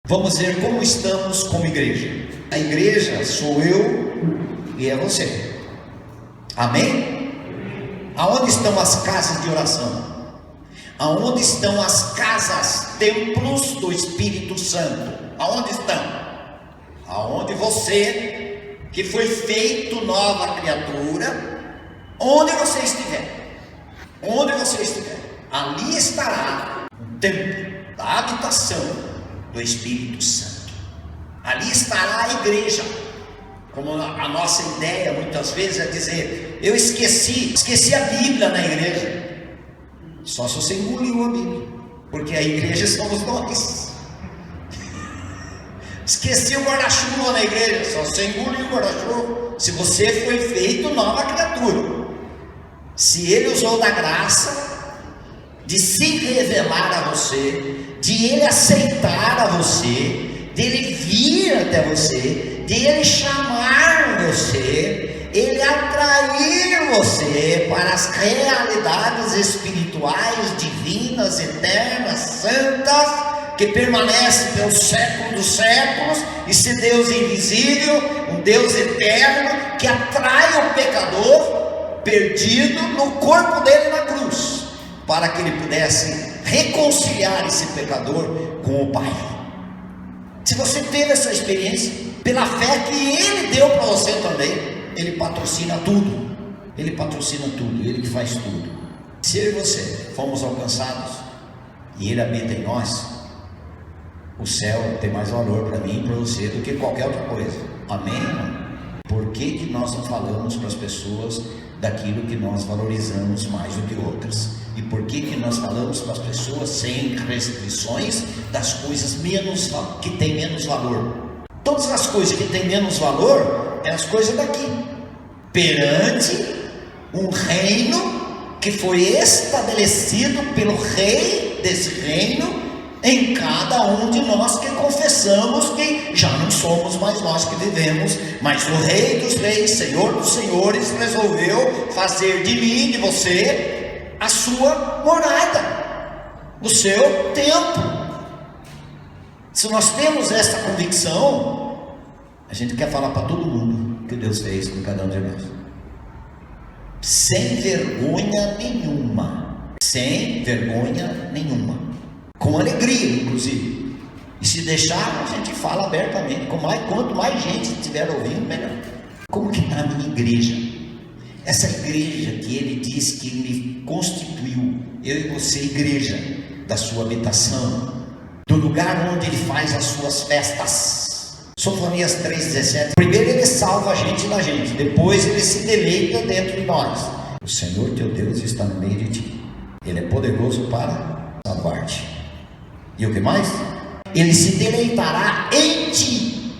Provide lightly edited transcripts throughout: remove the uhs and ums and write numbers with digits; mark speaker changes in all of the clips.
Speaker 1: Vamos ver como estamos como igreja. A igreja sou eu e é você. Amém? Aonde estão as casas de oração? Aonde estão as casas, templos do Espírito Santo? Aonde estão? Aonde você, que foi feito nova criatura, onde você estiver, ali estará o templo da habitação do Espírito Santo. Ali estará a igreja. Como a nossa ideia muitas vezes é dizer: eu esqueci a Bíblia na igreja. Só se você engoliu a Bíblia, porque a igreja somos nós. Esqueci o guarda-chuva na igreja, só você engoliu o guarda-chuva. Se você foi feito nova criatura, se Ele usou da graça de se revelar a você, de Ele aceitar a você, de Ele vir até você, de Ele chamar você, Ele atrair você para as realidades espirituais, divinas, eternas, santas, que permanecem pelos séculos dos séculos. Esse Deus invisível, um Deus eterno, que atrai o pecador perdido no corpo dele na cruz, para que ele pudesse reconciliar esse pecador com o Pai. Se você teve essa experiência, pela fé que Ele deu para você também, Ele patrocina tudo, Ele que faz tudo. Se eu e você fomos alcançados e Ele habita em nós, o céu tem mais valor para mim e para você do que qualquer outra coisa. Amém? Por que nós não falamos para as pessoas daquilo que nós valorizamos mais do que outras? E por que nós falamos para as pessoas sem restrições das coisas que têm menos valor? Todas as coisas que têm menos valor é as coisas daqui, perante um reino que foi estabelecido pelo rei desse reino em cada um de nós, que confessamos que já não somos mais nós que vivemos, mas o Rei dos Reis, Senhor dos Senhores, resolveu fazer de mim e de você a sua morada, o seu templo. Se nós temos essa convicção, a gente quer falar para todo mundo que Deus fez com cada um de nós, sem vergonha nenhuma, com alegria, inclusive. E se deixar, a gente fala abertamente. Quanto mais gente estiver ouvindo, melhor. Como que está a minha igreja? Essa igreja que Ele diz que me constituiu, eu e você, igreja da sua habitação, do lugar onde Ele faz as suas festas. Sofonias 3,17. Primeiro Ele salva a gente da gente, depois Ele se deleita dentro de nós. O Senhor teu Deus está no meio de ti, Ele é poderoso para salvar-te. E o que mais? Ele se deleitará em ti,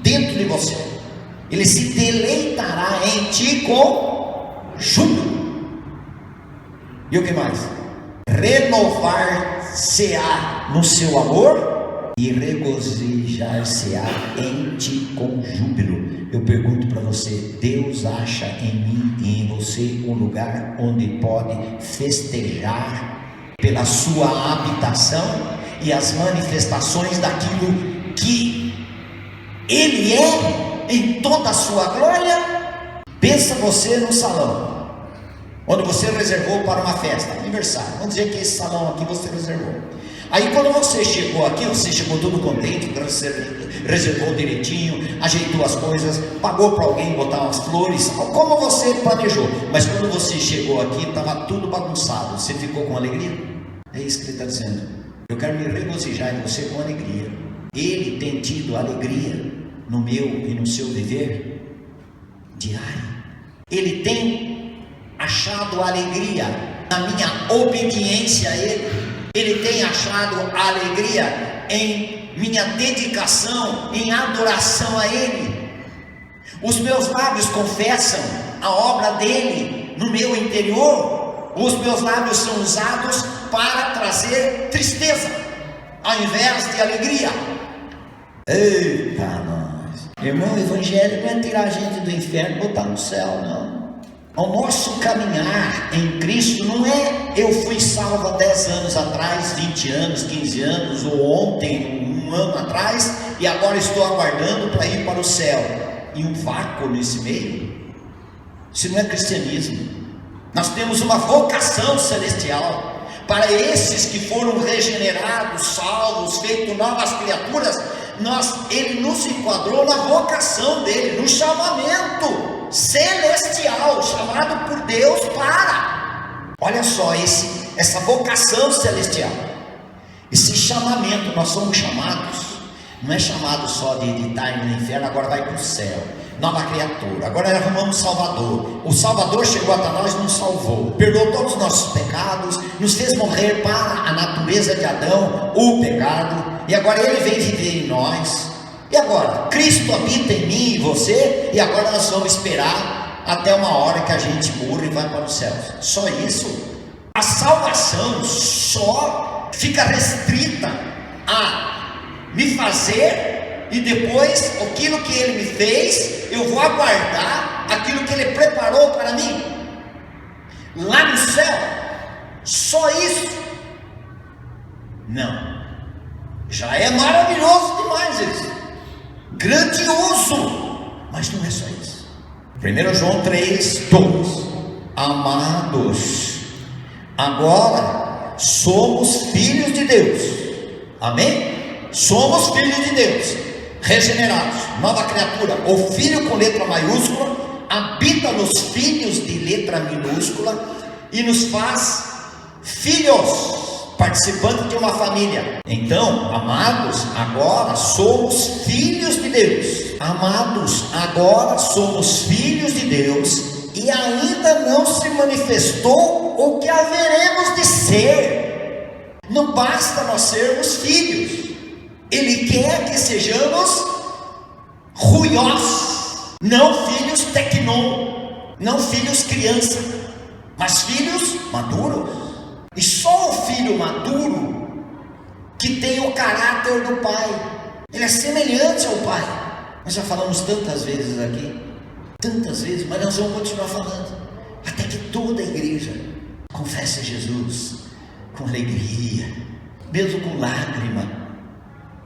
Speaker 1: dentro de você. Ele se deleitará em ti com júbilo. E o que mais? Renovar-se-á no seu amor e regozijar-se-á em ti com júbilo. Eu pergunto para você: Deus acha em mim e em você um lugar onde pode festejar pela sua habitação e as manifestações daquilo que Ele é em toda a sua glória? Pensa você no salão onde você reservou para uma festa, aniversário. Vamos dizer que esse salão aqui você reservou. Aí quando você chegou aqui, você chegou todo contente, reservou direitinho, ajeitou as coisas, pagou para alguém botar umas flores, como você planejou. Mas quando você chegou aqui, estava tudo bagunçado. Você ficou com alegria? É isso que Ele está dizendo. Eu quero me regozijar em você com alegria. Ele tem tido alegria no meu e no seu viver diário. Ele tem achado alegria na minha obediência a Ele. Ele tem achado alegria em minha dedicação, em adoração a Ele. Os meus lábios confessam a obra dEle no meu interior. Os meus lábios são usados para trazer tristeza, ao invés de alegria. Eita nós! Irmão, o evangelho não é tirar a gente do inferno e botar no céu, não. O nosso caminhar em Cristo não é eu fui salvo há 10 anos atrás, 20 anos, 15 anos, ou ontem, um ano atrás, e agora estou aguardando para ir para o céu. E um vácuo nesse meio? Isso não é cristianismo. Nós temos uma vocação celestial. Para esses que foram regenerados, salvos, feitos novas criaturas, Ele nos enquadrou na vocação dele, no chamamento celestial, chamado por Deus para. Olha só, essa vocação celestial, esse chamamento, nós somos chamados. Não é chamado só de estar no inferno, agora vai para o céu, nova criatura, agora arrumamos Salvador. O Salvador chegou até nós e nos salvou, perdoou todos os nossos pecados, nos fez morrer para a natureza de Adão, o pecado, e agora Ele vem viver em nós. E agora? Cristo habita em mim e você, e agora nós vamos esperar até uma hora que a gente morra e vai para o céu. Só isso? A salvação só fica restrita a me fazer, e depois aquilo que Ele me fez, eu vou aguardar aquilo que Ele preparou para mim lá no céu? Só isso? Não. Já é maravilhoso demais isso, grandioso, mas não é só isso. 1 João 3:2: amados, agora somos filhos de Deus. Amém? Somos filhos de Deus, regenerados, nova criatura. O filho com letra maiúscula habita nos filhos de letra minúscula e nos faz filhos, participantes de uma família. Então, amados, agora somos filhos de Deus. Amados, agora somos filhos de Deus, e ainda não se manifestou o que haveremos de ser. Não basta nós sermos filhos, Ele quer que sejamos ruiós, não filhos tecnon, não filhos criança, mas filhos maduros. E só o filho maduro que tem o caráter do pai, ele é semelhante ao pai. Nós já falamos tantas vezes aqui, tantas vezes, mas nós vamos continuar falando, até que toda a igreja confesse Jesus com alegria, mesmo com lágrima,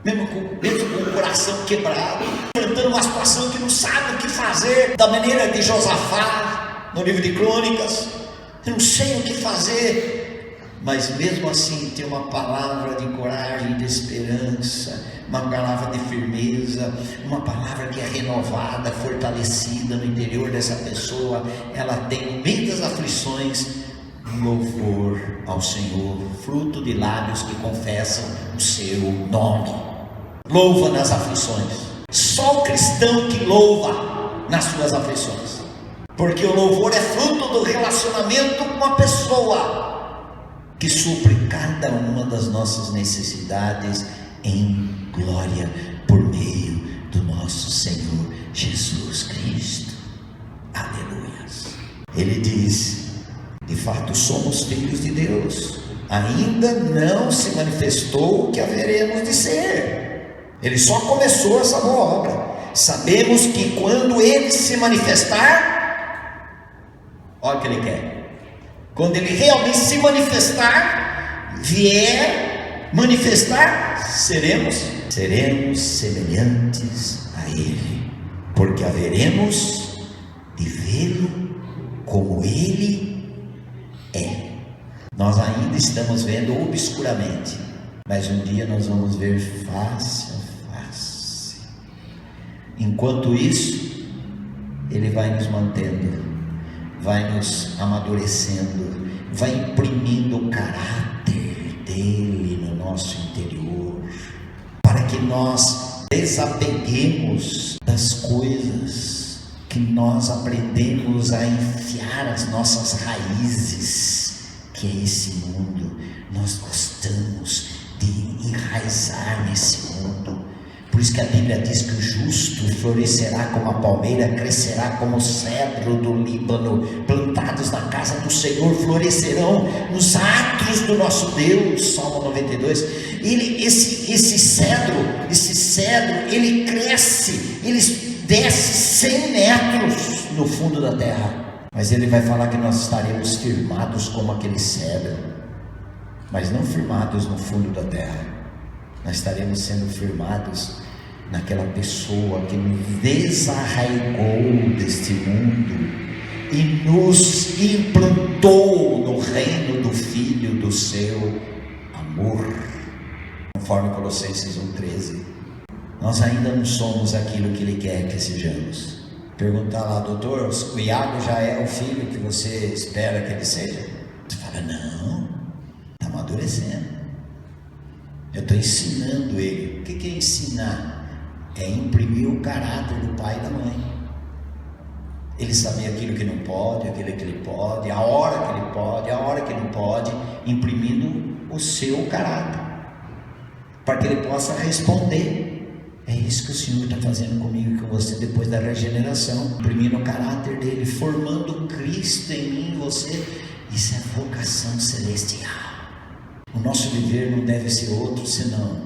Speaker 1: mesmo com o coração quebrado, enfrentando uma situação que não sabe o que fazer, da maneira de Josafá no livro de Crônicas. Eu não sei o que fazer, mas mesmo assim tem uma palavra de coragem, de esperança, uma palavra de firmeza, uma palavra que é renovada, fortalecida no interior dessa pessoa. Ela tem, no meio das aflições, um louvor ao Senhor, fruto de lábios que confessam o seu nome. Louva nas aflições. Só o cristão que louva nas suas aflições, porque o louvor é fruto do relacionamento com a pessoa que supre cada uma das nossas necessidades em glória, por meio do nosso Senhor Jesus Cristo. Aleluia. Ele diz: de fato somos filhos de Deus, ainda não se manifestou o que haveremos de ser. Ele só começou essa boa obra. Sabemos que quando Ele se manifestar, olha o que Ele quer, quando Ele realmente se manifestar, vier manifestar, seremos semelhantes a Ele, porque haveremos de vê-lo como Ele é. Nós ainda estamos vendo obscuramente, mas um dia nós vamos ver face a face. Enquanto isso, Ele vai nos mantendo, vai nos amadurecendo, vai imprimindo o caráter dele no nosso interior, para que nós desapeguemos das coisas que nós aprendemos a enfiar as nossas raízes, que é esse mundo. Nós gostamos de enraizar nesse mundo. Por isso que a Bíblia diz que o justo florescerá como a palmeira, crescerá como o cedro do Líbano, plantados na casa do Senhor, florescerão nos átrios do nosso Deus. Salmo 92. Esse cedro, ele cresce, ele desce 100 metros no fundo da terra, mas ele vai falar que nós estaremos firmados como aquele cedro, mas não firmados no fundo da terra, nós estaremos sendo firmados naquela pessoa que nos desarraigou deste mundo e nos implantou no reino do Filho do seu amor, conforme Colossenses 1,13. Nós ainda não somos aquilo que Ele quer que sejamos. Perguntar lá, doutor, o Iago já é o filho que você espera que ele seja? Você fala, não, está amadurecendo. Eu estou ensinando ele. O que é ensinar? É imprimir o caráter do pai e da mãe. Ele saber aquilo que não pode, aquilo que ele pode, a hora que ele pode, a hora que não pode, imprimindo o seu caráter, para que ele possa responder. É isso que o Senhor está fazendo comigo e com você depois da regeneração, imprimindo o caráter dele, formando Cristo em mim e você. Isso é vocação celestial. O nosso viver não deve ser outro senão: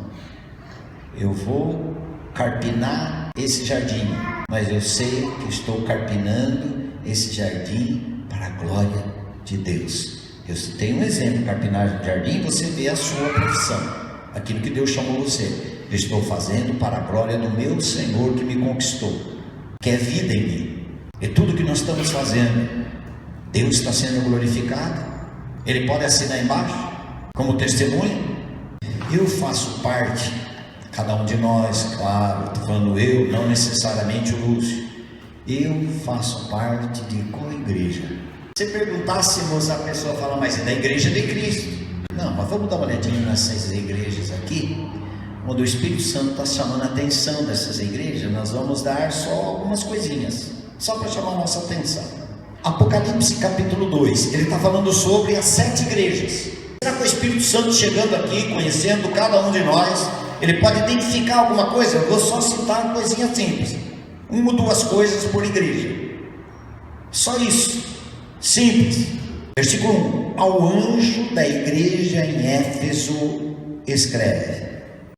Speaker 1: eu vou carpinar esse jardim, mas eu sei que estou carpinando esse jardim para a glória de Deus. Eu tenho um exemplo: carpinar jardim, você vê a sua profissão, aquilo que Deus chamou você. Eu estou fazendo para a glória do meu Senhor que me conquistou, que é vida em mim. E tudo que nós estamos fazendo, Deus está sendo glorificado. Ele pode assinar embaixo como testemunha. Eu faço parte, cada um de nós, claro, estou falando eu, não necessariamente o Lúcio. Eu faço parte de qual igreja? Se perguntássemos, a pessoa fala, mas é da igreja de Cristo. Não, mas vamos dar uma olhadinha nessas igrejas aqui. Quando o Espírito Santo está chamando a atenção dessas igrejas, nós vamos dar só algumas coisinhas, só para chamar a nossa atenção. Apocalipse capítulo 2, ele está falando sobre as 7 igrejas. Será que o Espírito Santo chegando aqui, conhecendo cada um de nós, ele pode identificar alguma coisa? Eu vou só citar uma coisinha simples, 1 ou 2 coisas por igreja, só isso, simples. Versículo 1: ao anjo da igreja em Éfeso escreve: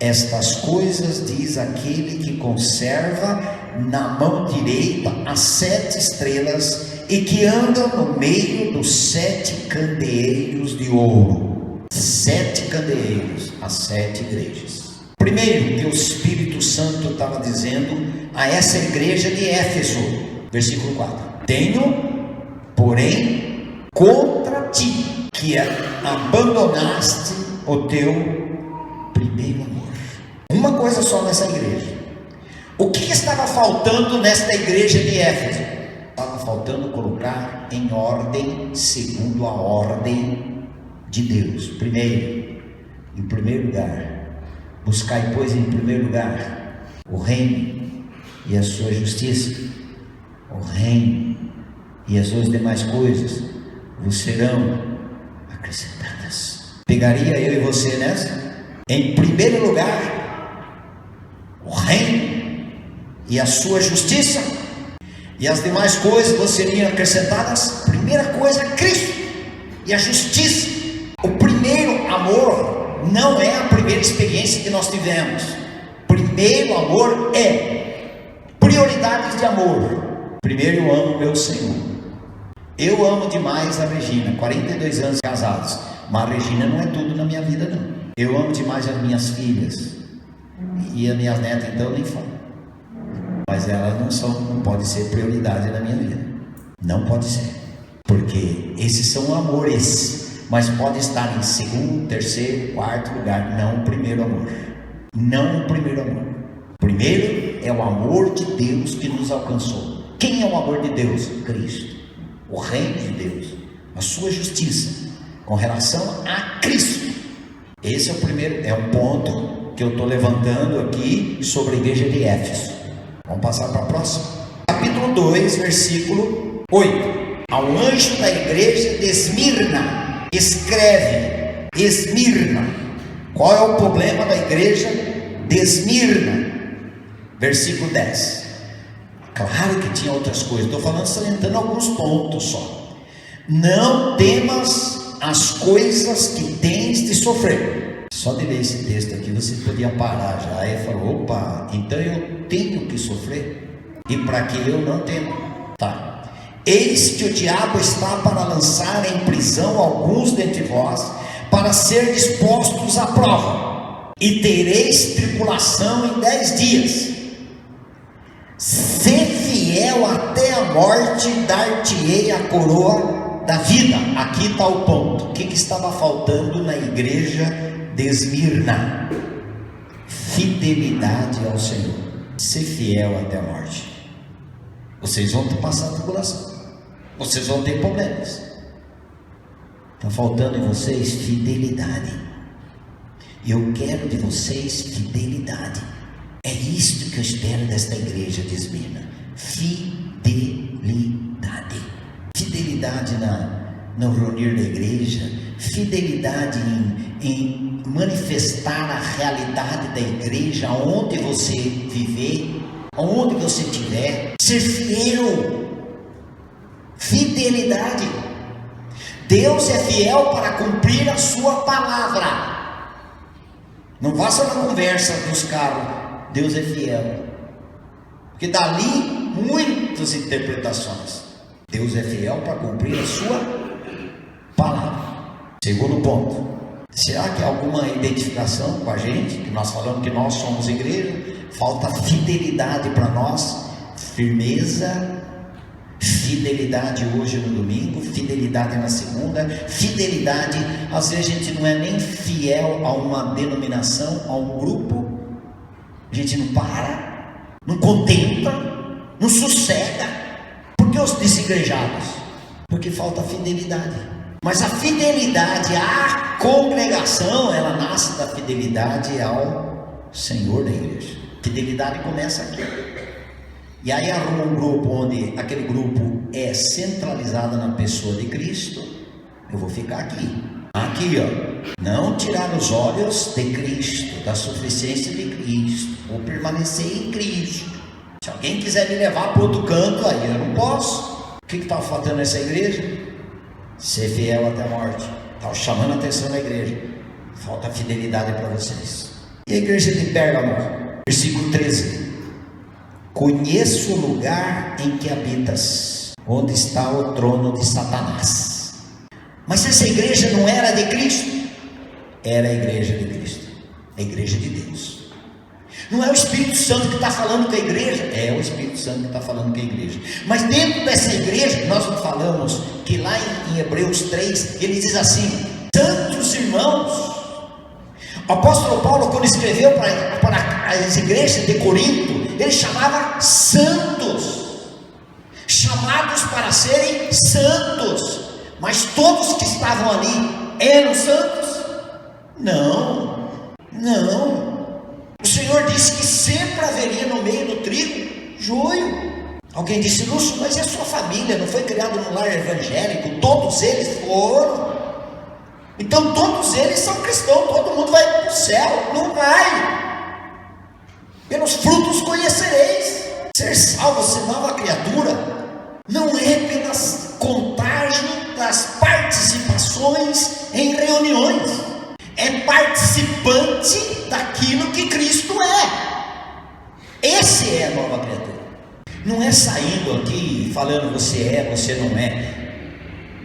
Speaker 1: estas coisas diz aquele que conserva na mão direita as 7 estrelas e que anda no meio dos 7 candeeiros de ouro. 7 candeeiros, as 7 igrejas. Primeiro, que o Espírito Santo estava dizendo a essa igreja de Éfeso, versículo 4: tenho, porém, contra ti, que abandonaste o teu primeiro amor. Uma coisa só nessa igreja. O que estava faltando nesta igreja de Éfeso? Estava faltando colocar em ordem, segundo a ordem de Deus. Primeiro, em primeiro lugar, buscai, pois, em primeiro lugar o reino e a sua justiça. O reino e as suas demais coisas vos serão acrescentadas. Pegaria eu e você nessa? Em primeiro lugar, o reino e a sua justiça, e as demais coisas vos seriam acrescentadas. Primeira coisa, Cristo e a justiça. O primeiro amor não é a primeira experiência que nós tivemos. Primeiro amor é prioridades de amor. Primeiro, eu amo meu Senhor. Eu amo demais a Regina, 42 anos casados, mas a Regina não é tudo na minha vida, não. Eu amo demais as minhas filhas, e as minhas netas então nem falo, mas elas não podem ser prioridade na minha vida, não pode ser, porque esses são amores, mas pode estar em segundo, terceiro, quarto lugar, não o primeiro amor, não o primeiro amor. Primeiro é o amor de Deus que nos alcançou. Quem é o amor de Deus? Cristo, o reino de Deus, a sua justiça com relação a Cristo. Esse é o primeiro, é um ponto que eu estou levantando aqui sobre a igreja de Éfeso. Vamos passar para a próxima. Capítulo 2, versículo 8. Ao anjo da igreja de Esmirna escreve: Esmirna. Qual é o problema da igreja de Esmirna? Versículo 10. Claro que tinha outras coisas, estou falando, salientando alguns pontos só. Não temas as coisas que tens de sofrer. Só de ler esse texto aqui você podia parar já e falar: opa, então eu tenho que sofrer, e para que eu não tema, tá? Eis que o diabo está para lançar em prisão alguns dentre vós, para ser dispostos à prova. e tereis tribulação em 10 dias. Se fiel até a morte, dar-te-ei a coroa da vida. Aqui está o ponto. O que estava faltando na igreja de Esmirna? Fidelidade ao Senhor. Ser fiel até a morte. Vocês vão passar tribulação, vocês vão ter problemas. Está faltando em vocês fidelidade. Eu quero de vocês fidelidade. É isto que eu espero desta igreja de Esmirna. Fidelidade. Fidelidade no reunir da igreja. Fidelidade em manifestar a realidade da igreja, onde você viver, onde você estiver. Ser fiel. Fidelidade. Deus é fiel para cumprir a sua palavra. Não faça uma conversa dos carros. Deus é fiel. Porque dali muitas interpretações. Deus é fiel para cumprir a sua palavra. Segundo ponto. Será que há alguma identificação com a gente? Que nós falamos que nós somos igreja. Falta fidelidade para nós. Firmeza. Fidelidade hoje no domingo, fidelidade na segunda, fidelidade, às vezes a gente não é nem fiel a uma denominação, a um grupo, a gente não para, não contempla, não sossega. Por que os desigrejados? Porque falta fidelidade. Mas a fidelidade à congregação, ela nasce da fidelidade ao Senhor da igreja. Fidelidade começa aqui. E aí arruma um grupo onde aquele grupo é centralizado na pessoa de Cristo. Eu vou ficar aqui, ó, não tirar os olhos de Cristo, da suficiência de Cristo. Vou permanecer em Cristo. Se alguém quiser me levar para outro canto, aí eu não posso. O que estava faltando nessa igreja? Ser fiel até a morte. Estava chamando a atenção da igreja. Falta fidelidade para vocês. E a igreja de Pérgamo, versículo 13. Conheço o lugar em que habitas, onde está o trono de Satanás. Mas essa igreja não era de Cristo? Era a igreja de Cristo, a igreja de Deus. Não é o Espírito Santo que está falando com a igreja? É o Espírito Santo que está falando com a igreja. Mas dentro dessa igreja, nós falamos que lá em Hebreus 3, ele diz assim: santos irmãos. O apóstolo Paulo, quando escreveu para as igrejas de Corinto, ele chamava santos, chamados para serem santos. Mas todos que estavam ali eram santos? Não. O Senhor disse que sempre haveria no meio do trigo joio. Alguém disse: Lúcio, mas e a sua família? Não foi criado no lar evangélico? Todos eles foram. Então todos eles são cristãos. Todo mundo vai para o céu? Não vai. Pelos frutos conhecereis. Ser salvo, ser nova criatura, não é pelas contagem das participações em reuniões. É participante daquilo que Cristo é. Esse é a nova criatura. Não é saindo aqui falando você é, você não é.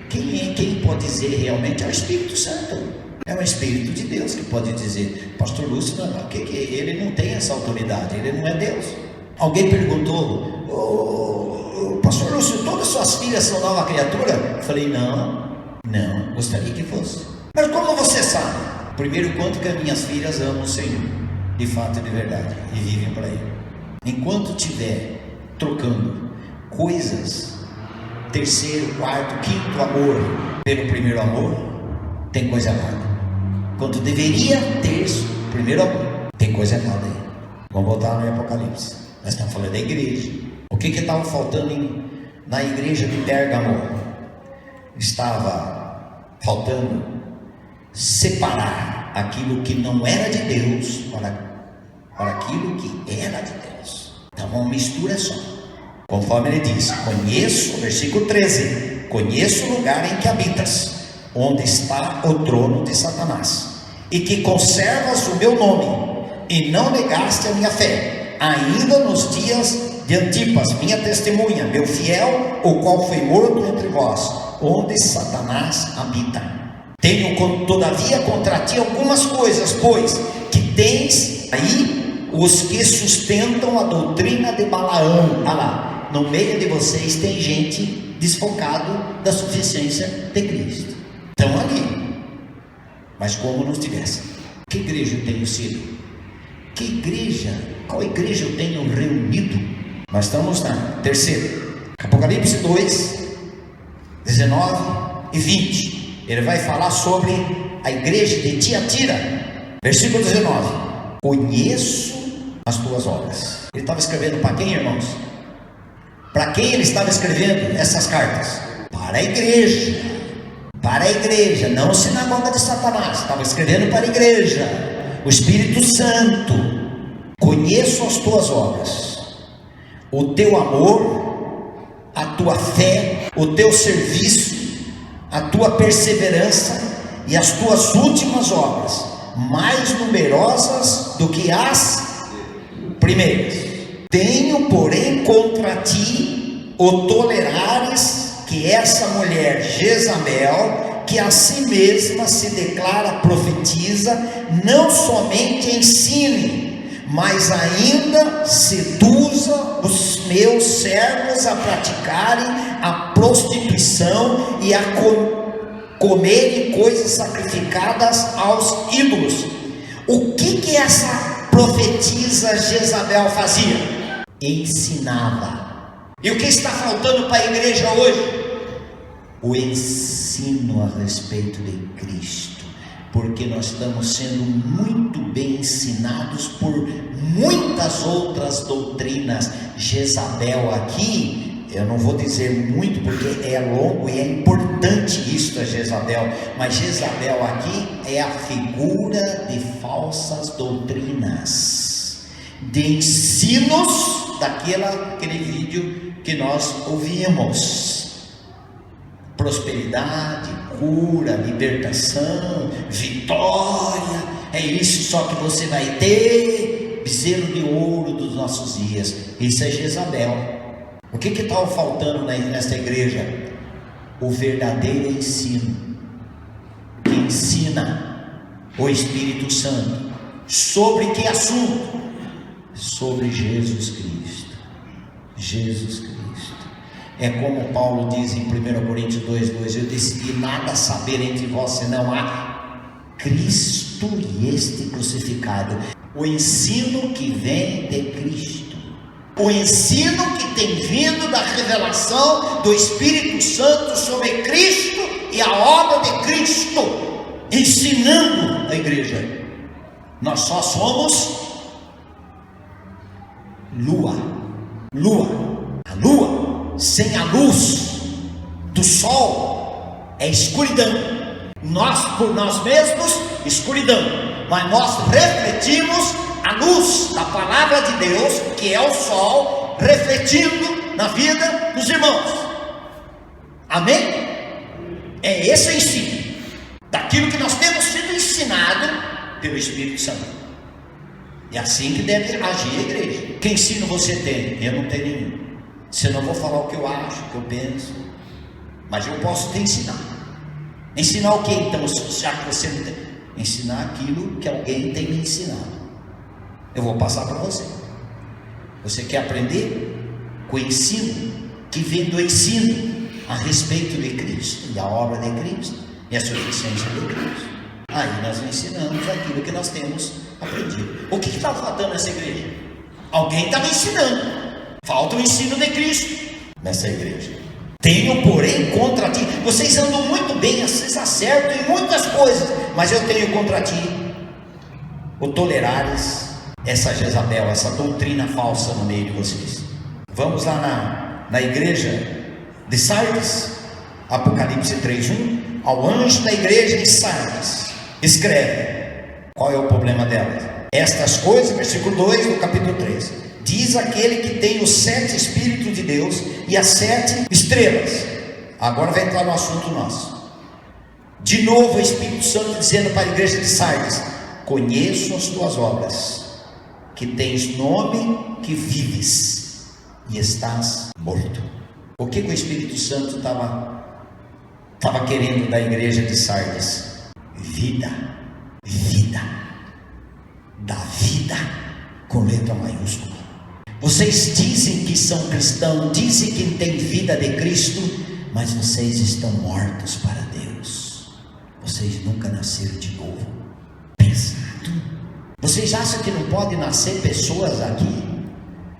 Speaker 1: Quem pode dizer realmente é o Espírito Santo. É o Espírito de Deus que pode dizer. Pastor Lúcio, não, ele não tem essa autoridade, ele não é Deus. Alguém perguntou: Pastor Lúcio, todas as suas filhas são nova criatura? Eu falei: não, gostaria que fosse. Mas como você sabe? Primeiro, quanto que as minhas filhas amam o Senhor, de fato e de verdade, e vivem para Ele. Enquanto estiver trocando coisas, terceiro, quarto, quinto amor pelo primeiro amor, tem coisa errada. Quando deveria ter o primeiro amor, tem coisa errada aí. Vamos voltar no Apocalipse. Nós estamos falando da igreja. O que estava faltando na igreja de Pérgamo? Estava faltando separar aquilo que não era de Deus para aquilo que era de Deus. Então uma mistura só. Conforme ele diz: conheço, versículo 13, conheço o lugar em que habitas, onde está o trono de Satanás, e que conservas o meu nome, e não negaste a minha fé, ainda nos dias de Antipas, minha testemunha, meu fiel, o qual foi morto entre vós, onde Satanás habita. Tenho todavia contra ti algumas coisas, pois que tens aí os que sustentam a doutrina de Balaão. Olha lá, no meio de vocês tem gente desfocado da suficiência de Cristo. Estão ali, mas como não estivesse. Que igreja eu tenho sido? Que igreja? Qual igreja eu tenho reunido? Nós estamos na terceira. Apocalipse 2, 19 e 20. Ele vai falar sobre a igreja de Tiatira. Versículo 19: conheço as tuas obras. Ele estava escrevendo para quem, irmãos? Para quem ele estava escrevendo essas cartas? Para a igreja. Para a igreja, não a sinagoga de Satanás. Estava escrevendo para a igreja. O Espírito Santo: conheço as tuas obras, o teu amor, a tua fé, o teu serviço, a tua perseverança e as tuas últimas obras, mais numerosas do que as primeiras. Tenho, porém, contra ti o tolerares que essa mulher Jezabel, que a si mesma se declara profetiza, não somente ensine, mas ainda seduza os meus servos a praticarem a prostituição e a comerem coisas sacrificadas aos ídolos. O que essa profetisa Jezabel fazia? Ensinava. E o que está faltando para a igreja hoje? O ensino a respeito de Cristo, porque nós estamos sendo muito bem ensinados por muitas outras doutrinas. Jezabel aqui, eu não vou dizer muito porque é longo e é importante isso da Jezabel, mas Jezabel aqui é a figura de falsas doutrinas, de ensinos daquele vídeo que nós ouvimos. Prosperidade, cura, libertação, vitória, é isso só que você vai ter, bezerro de ouro dos nossos dias. Isso é Jezabel. O que estava faltando nesta igreja? O verdadeiro ensino, que ensina o Espírito Santo. Sobre que assunto? Sobre Jesus Cristo. Jesus Cristo. É como Paulo diz em 1 Coríntios 2:2: eu decidi nada saber entre vós senão a Cristo e este crucificado. O ensino que vem de Cristo, o ensino que tem vindo da revelação do Espírito Santo sobre Cristo e a obra de Cristo, ensinando a igreja. Nós só somos lua. A lua sem a luz do sol é escuridão. Nós por nós mesmos, escuridão, mas nós refletimos a luz da palavra de Deus, que é o sol, refletindo na vida dos irmãos. Amém? É esse o ensino, daquilo que nós temos sido ensinado pelo Espírito Santo. É assim que deve agir a igreja. Que ensino você tem? Eu não tenho nenhum. Se eu não vou falar o que eu acho, o que eu penso, mas eu posso te ensinar. Ensinar o que então, já que você não tem? Ensinar aquilo que alguém tem me ensinado. Eu vou passar para você. Você quer aprender com o ensino que vem do ensino a respeito de Cristo e a obra de Cristo e a suficiência de Cristo? Aí nós ensinamos aquilo que nós temos aprendido. O que está faltando nessa igreja? Alguém está me ensinando. Falta o ensino de Cristo nessa igreja. Tenho, porém, contra ti. Vocês andam muito bem, vocês acertam em muitas coisas, mas eu tenho contra ti o tolerares essa Jezabel, essa doutrina falsa no meio de vocês. Vamos lá na igreja de Sardes, Apocalipse 3:1. Ao anjo da igreja de Sardes escreve. Qual é o problema dela? Estas coisas, versículo 2 do capítulo 3. Diz aquele que tem os 7 Espíritos de Deus e as 7 estrelas. Agora vai entrar no assunto nosso. De novo o Espírito Santo dizendo para a igreja de Sardes: conheço as tuas obras, que tens nome que vives e estás morto. O que o Espírito Santo estava querendo da igreja de Sardes? Vida. da vida com letra maiúscula. Vocês dizem que são cristãos, dizem que têm vida de Cristo, mas vocês estão mortos para Deus. Vocês nunca nasceram de novo. Pensa tudo. Vocês acham que não pode nascer pessoas aqui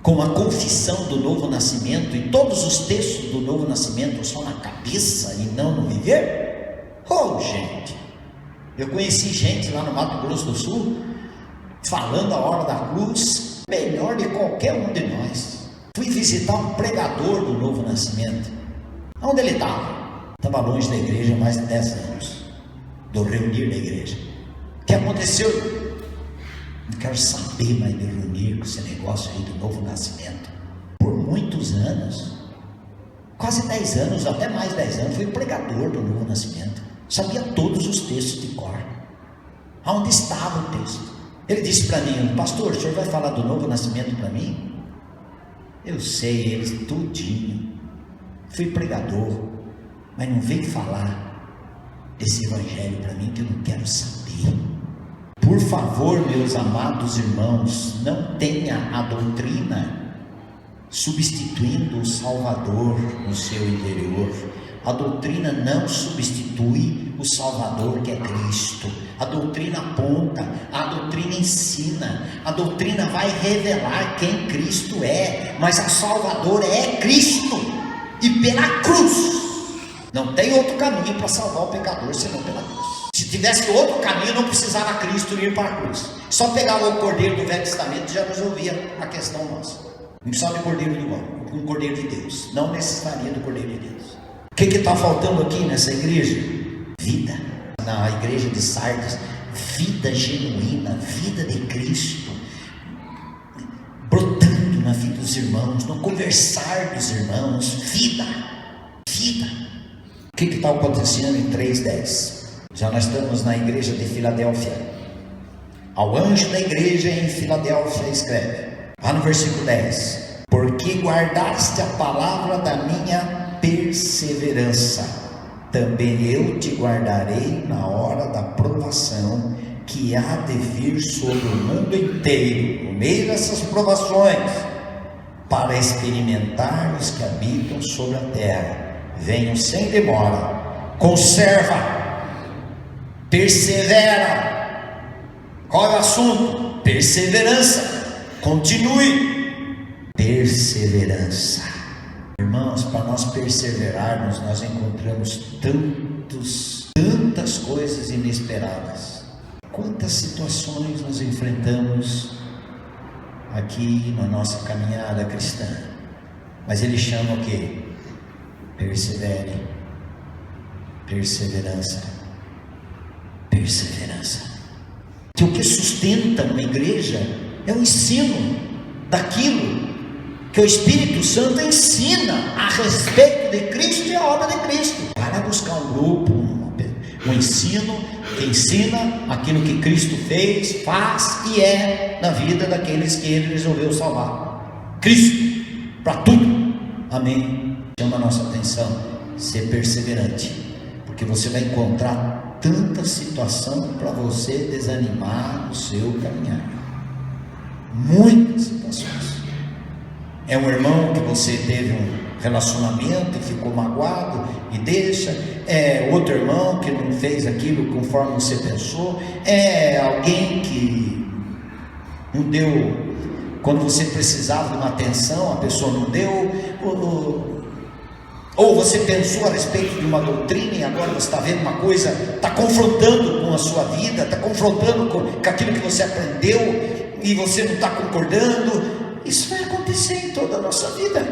Speaker 1: com a confissão do novo nascimento e todos os textos do novo nascimento só na cabeça e não no viver? Oh, gente, eu conheci gente lá no Mato Grosso do Sul falando a hora da cruz melhor de qualquer um de nós. Fui visitar um pregador do novo nascimento. Onde ele estava? Estava longe da igreja há mais de 10 anos, do reunir da igreja. O que aconteceu? Não quero saber mais de reunir com esse negócio aí do novo nascimento. Por muitos anos, quase 10 anos, até mais de 10 anos, fui pregador do novo nascimento. Sabia todos os textos de cor. Aonde estava o texto? Ele disse para mim: pastor, o senhor vai falar do novo nascimento para mim? Eu sei eles tudinho. Fui pregador, mas não vem falar desse evangelho para mim que eu não quero saber. Por favor, meus amados irmãos, não tenha a doutrina substituindo o Salvador no seu interior. A doutrina não substitui o Salvador, que é Cristo. A doutrina aponta, a doutrina ensina, a doutrina vai revelar quem Cristo é, mas a Salvador é Cristo, e pela cruz. Não tem outro caminho para salvar o pecador senão pela cruz. Se tivesse outro caminho, não precisava Cristo ir para a cruz. Só pegava o cordeiro do Velho Testamento e já resolvia a questão nossa. Não precisava de cordeiro de homem, um cordeiro de Deus. Não necessitaria do cordeiro de Deus. O que está faltando aqui nessa igreja? Vida. Na igreja de Sardes, vida genuína, vida de Cristo, brotando na vida dos irmãos, no conversar dos irmãos. Vida. O que está acontecendo em 3:10? Já nós estamos na igreja de Filadélfia. Ao anjo da igreja em Filadélfia escreve, lá no versículo 10: porque guardaste a palavra da minha perseverança, também eu te guardarei na hora da provação que há de vir sobre o mundo inteiro, no meio dessas provações, para experimentar os que habitam sobre a terra. Venham sem demora, conserva, persevera. Qual é o assunto? Perseverança. Continue. Perseverança. Irmãos, para nós perseverarmos, nós encontramos tantas coisas inesperadas. Quantas situações nós enfrentamos aqui na nossa caminhada cristã. Mas ele chama o quê? Persevere. Perseverança. Que o que sustenta uma igreja é o ensino daquilo que o Espírito Santo ensina a respeito de Cristo e a obra de Cristo. Para buscar um grupo, um ensino que ensina aquilo que Cristo fez, faz e é na vida daqueles que Ele resolveu salvar. Cristo, para tudo. Amém. Chama a nossa atenção, ser perseverante, porque você vai encontrar tanta situação para você desanimar o seu caminhar. Muitas situações. É um irmão que você teve um relacionamento e ficou magoado e deixa. É outro irmão que não fez aquilo conforme você pensou. É alguém que não deu quando você precisava de uma atenção, a pessoa não deu. Ou você pensou a respeito de uma doutrina e agora você está vendo uma coisa, está confrontando com a sua vida, está confrontando com aquilo que você aprendeu e você não está concordando. Isso vai acontecer em toda a nossa vida.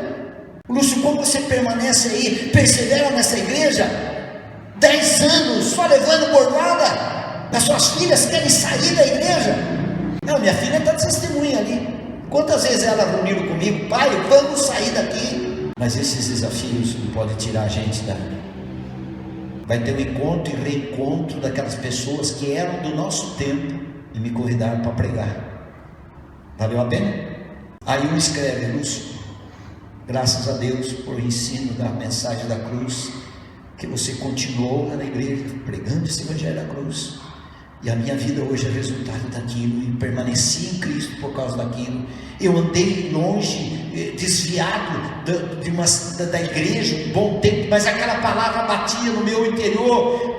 Speaker 1: Lúcio, como você permanece aí, persevera nessa igreja, 10 anos, só levando bordoada, as suas filhas querem sair da igreja. Não, minha filha está de testemunha ali. Quantas vezes ela reuniu comigo, pai, vamos sair daqui. Mas esses desafios não podem tirar a gente da... Vai ter um encontro e reencontro daquelas pessoas que eram do nosso tempo e me convidaram para pregar. Valeu a pena? Aí um escreve, Lúcio, graças a Deus por ensino da mensagem da cruz, que você continuou lá na igreja pregando esse evangelho da cruz. E a minha vida hoje é resultado daquilo, e permaneci em Cristo por causa daquilo. Eu andei longe, desviado da igreja um bom tempo, mas aquela palavra batia no meu interior,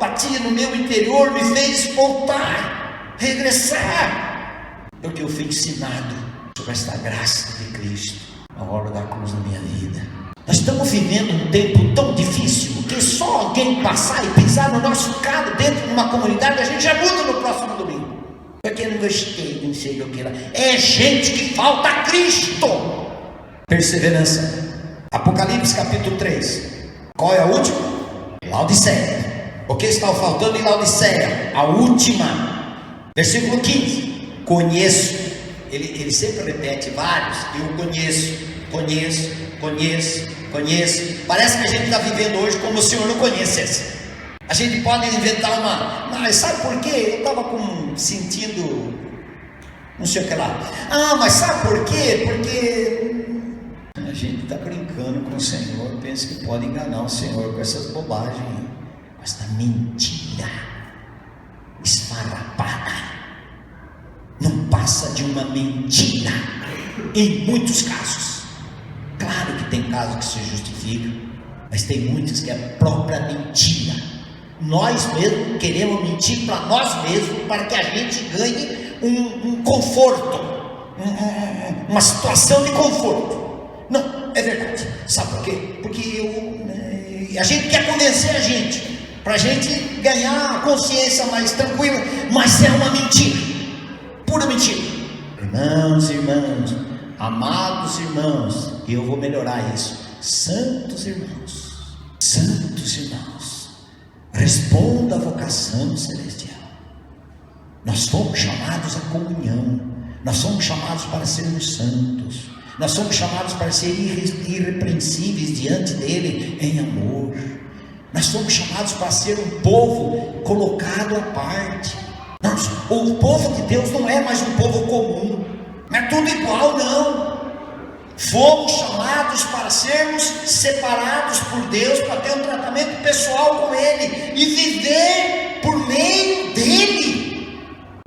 Speaker 1: me fez voltar, regressar, porque eu fui ensinado sobre esta graça de Cristo, a obra da cruz na minha vida. Nós estamos vivendo um tempo tão difícil, que só alguém passar e pisar no nosso carro dentro de uma comunidade, a gente já muda no próximo domingo. Porque eu não gostei, não sei do que lá. É gente que falta a Cristo. Perseverança. Apocalipse capítulo 3. Qual é a última? Laodiceia. O que está faltando em Laodiceia? A última. Versículo 15. Conheço. Ele sempre repete vários. Eu conheço. Parece que a gente está vivendo hoje como o Senhor não conhecesse. A gente pode inventar mas sabe por quê? Eu estava sentindo não sei o que lá. Mas sabe por quê? Porque a gente está brincando com o Senhor, pensa que pode enganar o Senhor com essas bobagens, com essa mentira esfarrapada. Não passa de uma mentira em muitos casos. Claro que tem casos que se justificam, mas tem muitos que é própria mentira. Nós mesmos queremos mentir para nós mesmos, para que a gente ganhe um conforto, uma situação de conforto. Não, é verdade. Sabe por quê? Porque a gente quer convencer a gente, para a gente ganhar a consciência mais tranquila, mas é uma mentira, pura mentira. Irmãos, amados irmãos, e eu vou melhorar isso. Santos irmãos, responda à vocação celestial. Nós fomos chamados à comunhão, nós somos chamados para sermos santos, nós somos chamados para ser irrepreensíveis diante dele em amor, nós somos chamados para ser um povo colocado à parte. O povo de Deus não é mais um povo comum, não é tudo igual, não. Fomos chamados para sermos separados por Deus, para ter um tratamento pessoal com Ele e viver por meio dEle.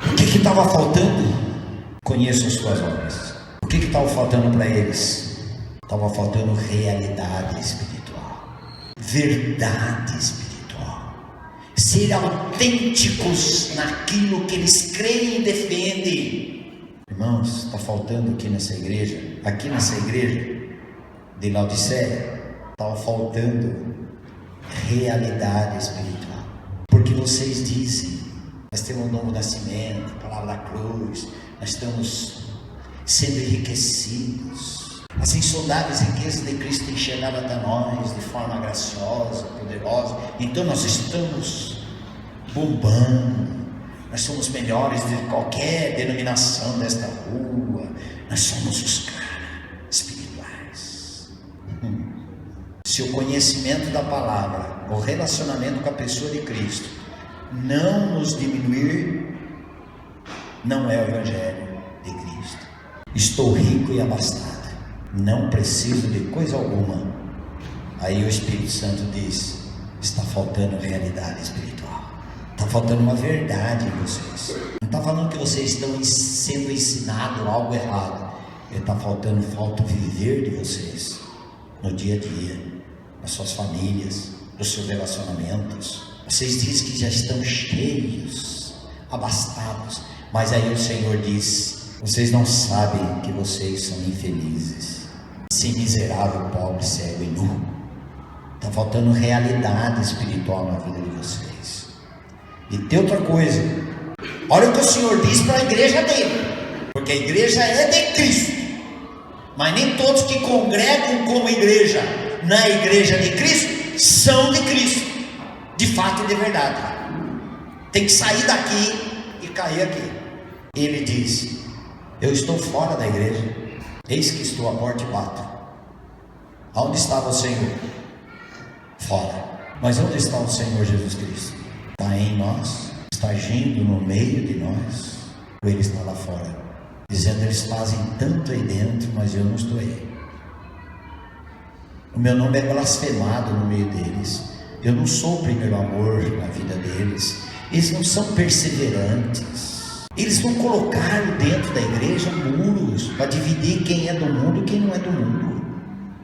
Speaker 1: O que estava faltando? Conheço as suas obras. O que estava faltando para eles? Estava faltando realidade espiritual, verdade espiritual, ser autênticos naquilo que eles creem e defendem. Irmãos, está faltando aqui nessa igreja de Laodiceia, estava faltando realidade espiritual, porque vocês dizem, nós temos um novo nascimento, a palavra da cruz, nós estamos sendo enriquecidos, as insondáveis riquezas de Cristo têm chegado até nós de forma graciosa, poderosa, então nós estamos bombando. Nós somos melhores de qualquer denominação desta rua. Nós somos os caras espirituais. Se o conhecimento da palavra, o relacionamento com a pessoa de Cristo não nos diminuir, não é o evangelho de Cristo. Estou rico e abastado, não preciso de coisa alguma. Aí o Espírito Santo diz: está faltando realidade espiritual. Está faltando uma verdade em vocês. Não está falando que vocês estão sendo ensinados algo errado. Está faltando o viver de vocês no dia a dia, nas suas famílias, nos seus relacionamentos. Vocês dizem que já estão cheios, abastados, mas aí o Senhor diz: vocês não sabem que vocês são infelizes, sim, miserável, pobre, cego e nu. Está faltando realidade espiritual na vida de vocês. E tem outra coisa, olha o que o Senhor diz para a igreja dele, porque a igreja é de Cristo, mas nem todos que congregam como igreja na igreja de Cristo são de Cristo, de fato e de verdade. Tem que sair daqui e cair aqui. Ele diz: eu estou fora da igreja, eis que estou à porta e bato. Aonde estava o Senhor? Fora. Mas onde está o Senhor Jesus Cristo? Está em nós, está agindo no meio de nós, ou Ele está lá fora, dizendo: eles fazem tanto aí dentro, mas eu não estou aí. O meu nome é blasfemado no meio deles, eu não sou o primeiro amor na vida deles, Eles não são perseverantes. Eles não colocaram dentro da igreja muros para dividir quem é do mundo e quem não é do mundo.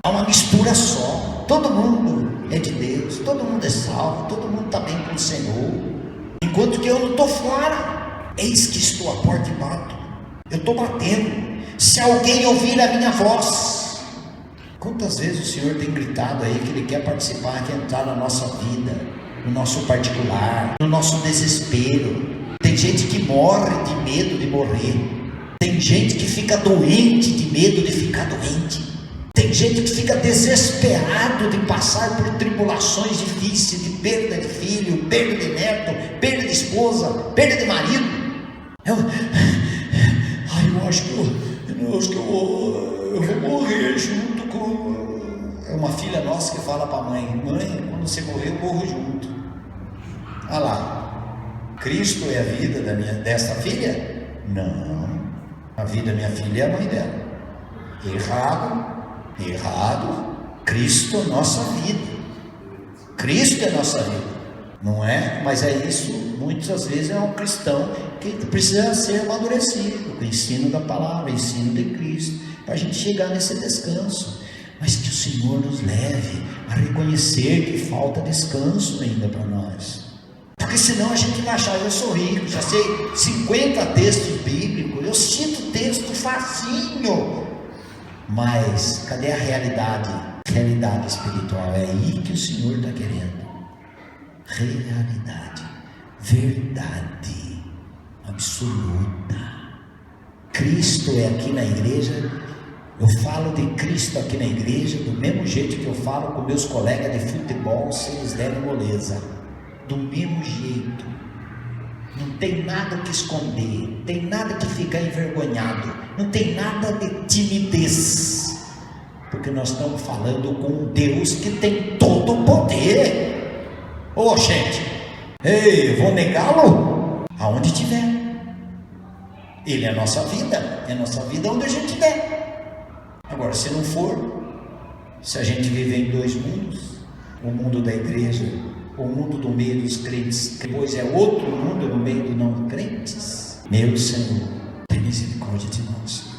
Speaker 1: Há uma mistura só. Todo mundo é de Deus, todo mundo é salvo, todo mundo está bem com o Senhor. Enquanto que eu não estou fora. Eis que estou à porta e bato. Eu estou batendo. Se alguém ouvir a minha voz. Quantas vezes o Senhor tem gritado aí que Ele quer participar, quer entrar na nossa vida, no nosso particular, no nosso desespero. Tem gente que morre de medo de morrer. Tem gente que fica doente de medo de ficar doente. Tem gente que fica desesperado de passar por tribulações difíceis, de perda de filho, perda de neto, perda de esposa, perda de marido. Eu acho que eu vou morrer junto com... É uma filha nossa que fala para a mãe: mãe, quando você morrer eu morro junto. Olha lá, Cristo é a vida dessa filha? Não, a vida da minha filha é a mãe dela. Errado. Cristo é nossa vida. Cristo é nossa vida. Não é? Mas é isso. Muitas vezes é um cristão que precisa ser amadurecido com o ensino da palavra, o ensino de Cristo, para a gente chegar nesse descanso. Mas que o Senhor nos leve a reconhecer que falta descanso ainda para nós. Porque senão a gente vai achar: eu sou rico, já sei 50 textos bíblicos, eu cito texto facinho. Mas cadê a realidade? Realidade espiritual. É aí que o Senhor está querendo. Realidade, verdade absoluta. Cristo é aqui na igreja. Eu falo de Cristo aqui na igreja do mesmo jeito que eu falo com meus colegas de futebol, se eles derem moleza. Do mesmo jeito. Não tem nada que esconder, não tem nada que ficar envergonhado, não tem nada de timidez, porque nós estamos falando com um Deus que tem todo o poder. Ô gente, eu vou negá-lo? Aonde tiver. Ele é a nossa vida onde a gente estiver. Agora, se não for, se a gente viver em dois mundos, o mundo da igreja, o mundo do meio dos crentes, depois é outro mundo no meio dos não crentes. Meu Senhor, tem misericórdia de nós.